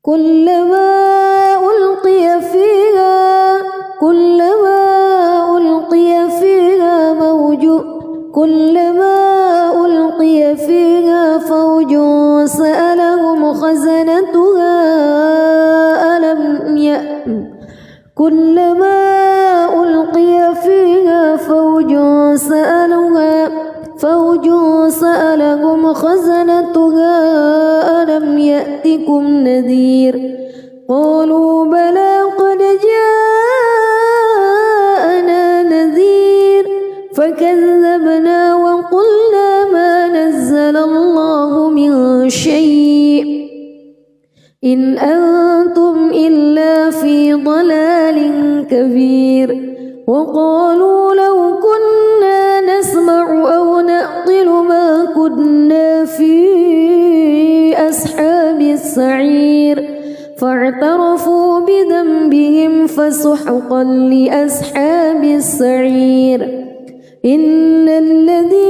Speaker 1: كلما ألقي فيها فوج سألهم خزنتها كلما ألقي فيها فوج سألهم خزنتها ألم يأتكم نذير قالوا بلى قد جاءنا نذير فكذبنا وقلنا ما نزل الله من شيء إن أنتم إلا في ضلال كبير وقالوا لو كنا نسمع أو نعقل ما كنا في أصحاب السعير فاعترفوا بذنبهم فسحقا لأصحاب السعير إن الذين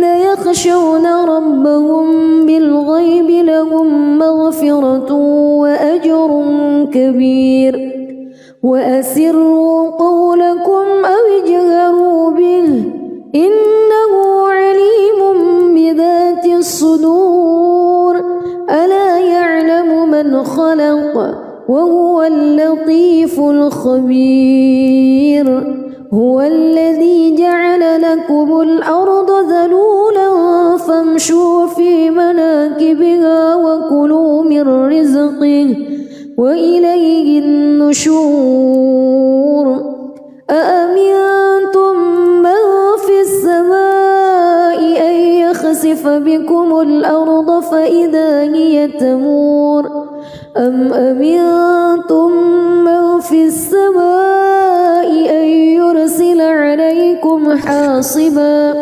Speaker 1: يخشون ربهم بالغيب لهم مغفرة وأجر كبير وأسروا قولكم أو اجهروا به إنه عليم بذات الصدور ألا يعلم من خلق وهو اللطيف الخبير هو الذي جعل لكم الأرض ذلولا فامشوا في مناكبها وكلوا من رزقه وإليه النشور أأمنتم من في السماء أن يخسف بكم الأرض فإذا هي تمور أم أمنتم من في السماء أن يرسل عليكم حاصبا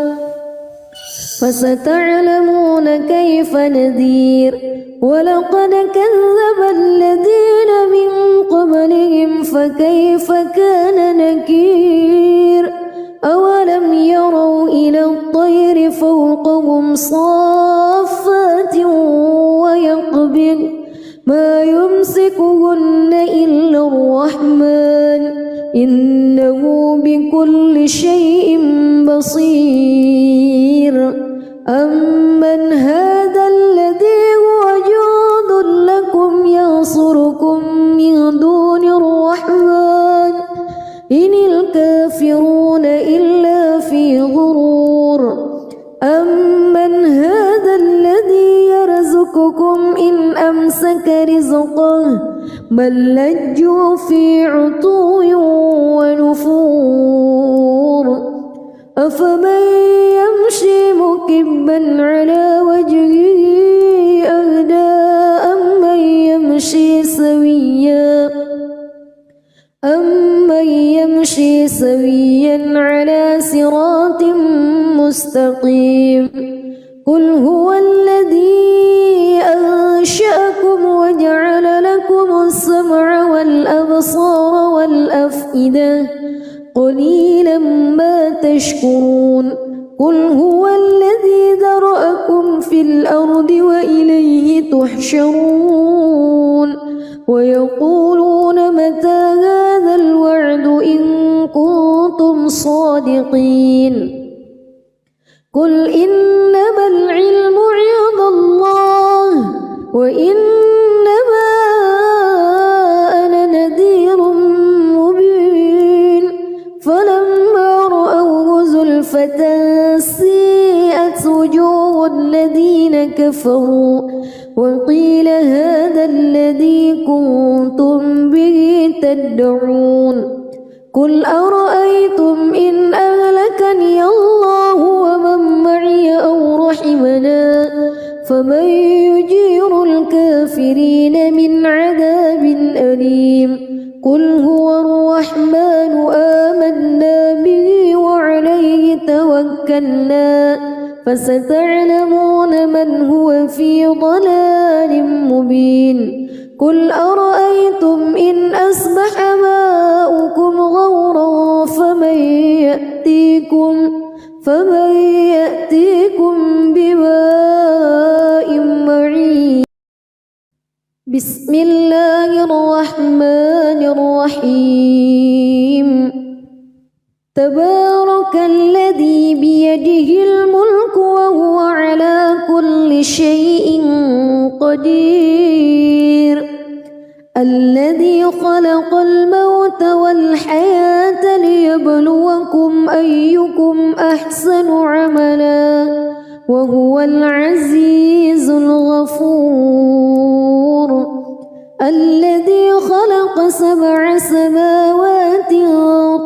Speaker 1: فستعلمون كيف نذير ولقد كذب الذين من قبلهم فكيف كان نكير أولم يروا إلى الطير فوقهم صافات ويقبض ما يمسكهن إلا الرحمن إنه بكل شيء بصير أمن هذا الذي هو جند لكم ينصركم من دون الرحمن إن الكافرون إلا في بل لجوا في عتو ونفور أفمن يمشي مكبا على وجهه أهدى أمن يمشي سويا على صراط مستقيم قل هو الذي أنشأكم وجعل لكم السمع والأبصار والأفئدة قليلا ما تشكرون قل هو الذي ذرأكم في الأرض وإليه تحشرون ويقولون متى هذا الوعد إن كنتم صادقين قل إنما العلم عند الله وإنما أنا نذير مبين فلما رأوه زلفة سيئت وجوه الذين كفروا وقيل هذا الذي كنتم به تدعون قل أرأيتم إن أهلكني الله ومن معي أو رحمنا فمن يجير الكافرين من عذاب أليم قل هو الرحمن آمنا به وعليه توكلنا فستعلمون من هو في ضلال مبين قل أرأيتم إن أصبح ماؤكم غورا فمن يأتيكم بماء معين بسم الله الرحمن الرحيم تبارك الذي بيده الملك وهو على كل شيء قدير الذي خلق الموت والحياة ليبلوكم أيكم أحسن عملا وهو العزيز الغفور الذي خلق 7 سماوات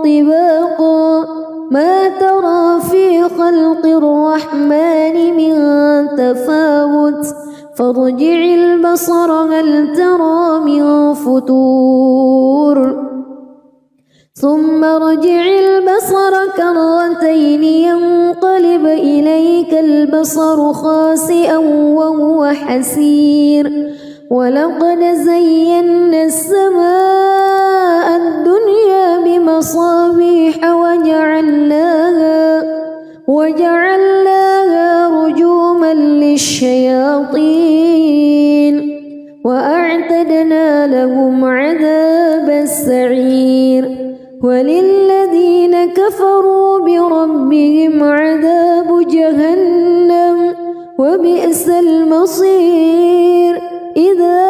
Speaker 1: طباقا ما ترى في خلق الرحمن من تفاوت فارجع البصر هل ترى من فتور ثم ارجع البصر كرتين ينقلب إليك البصر خاسئا وهو حسير ولقد زينا السماء الدنيا بمصابيح وجعلناها رجوما للشياطين وأعتدنا لهم عذاب السعير وللذين كفروا بربهم عذاب جهنم وبئس المصير إذا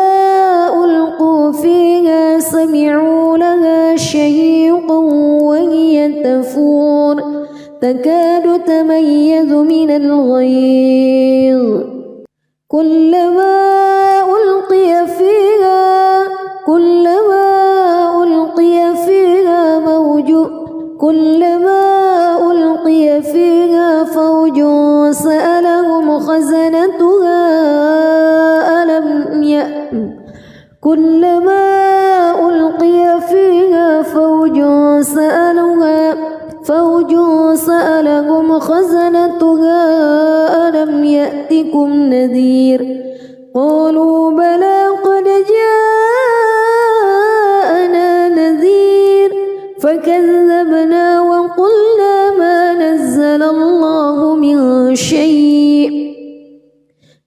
Speaker 1: ألقوا فيها سمعوا لها شهيقا وهي تفور تكاد تميز من الغيظ كلما ألقي فيها فوج سألهم خزنتها ألم يأتكم نذير قالوا بلى قد جاءنا نذير فكذبنا وقلنا ما نزل الله من شيء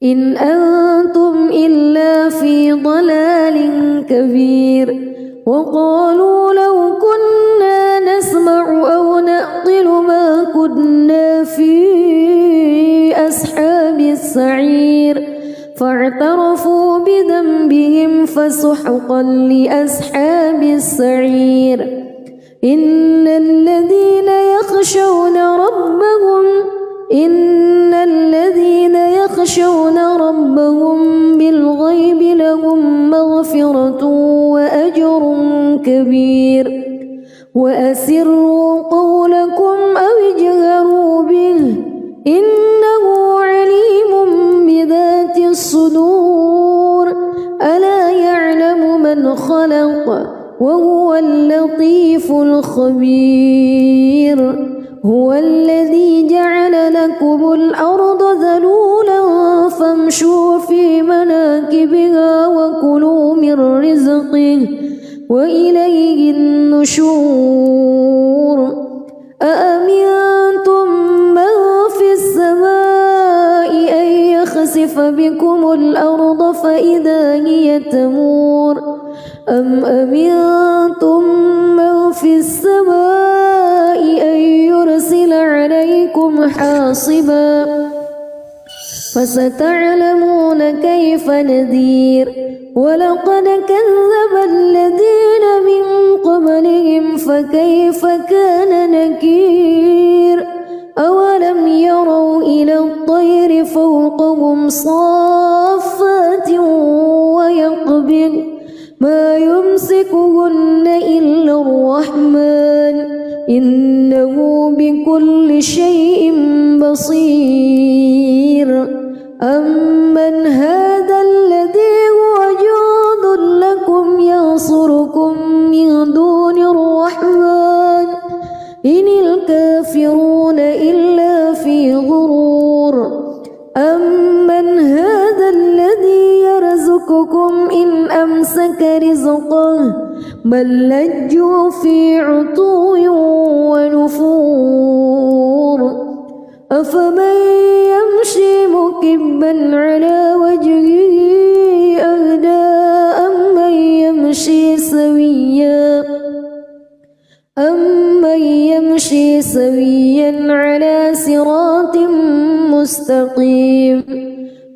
Speaker 1: إن أنتم إلا في ضلال كبير وقالوا لو كنا نسمع أو نعقل ما كنا في أصحاب السعير فاعترفوا بذنبهم فسحقا لأصحاب السعير إن الذين يخشون ربهم بالغيب لهم مغفرة كبير وأسروا قولكم أو اجهروا به إنه عليم بذات الصدور ألا يعلم من خلق وهو اللطيف الخبير هو الذي جعل لكم الأرض ذلولا فامشوا في مناكبها وكلوا من رزقه وإليه النشور أأمنتم من في السماء أن يخسف بكم الأرض فإذا هي تمور أم أمنتم من في السماء أن يرسل عليكم حاصبا فستعلمون كيف نذير ولقد كذب الذين من قبلهم فكيف كان نكير أولم يروا إلى الطير فوقهم صافات ويقبض ما يمسكهن إلا الرحمن إنه بكل شيء بصير أمن هذا الذي هو جند لكم ينصركم من دون الرحمن إن الكافرون إلا في غرور أمن هذا الذي يرزقكم إن أمسك رزقه بل لجوا في عتو ونفور أفمن يمشي مكبا على وجهه أهدى أمن يمشي سويا على صراط مستقيم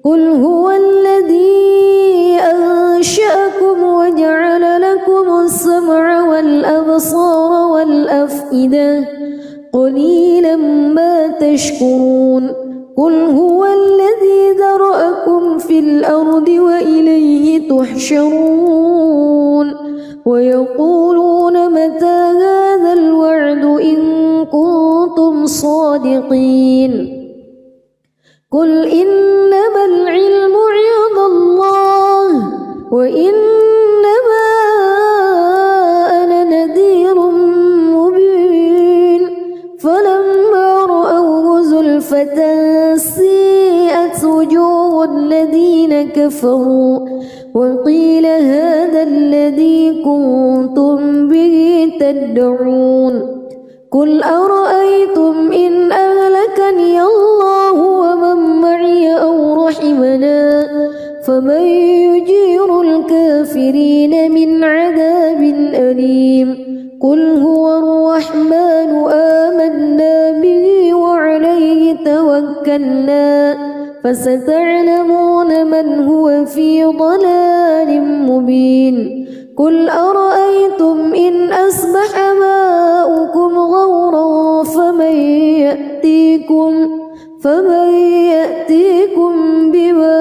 Speaker 1: قل هو الذي أنشأكم وجعل لكم السمع والأبصار والأفئدة قليلا ما تشكرون قل هو الذي ذرأكم في الأرض وإليه تحشرون ويقولون متى هذا الوعد إن كنتم صادقين قل إنما العلم عند الله وإنما أنا نذير مبين فلما رأوه زلفة سيئت وجوه الذين كفروا وقيل هذا الذي كنتم به تدعون قل أرأيتم إن أهلكني الله ومن معي أو رحمنا فمن يجير الكافرين من عذاب أليم قل هو الرحمن آمنا به وعليه توكلنا فستعلمون من هو في ضلال مبين قل أرأيتم إن أصبح ماؤكم غورا فمن يأتيكم بماء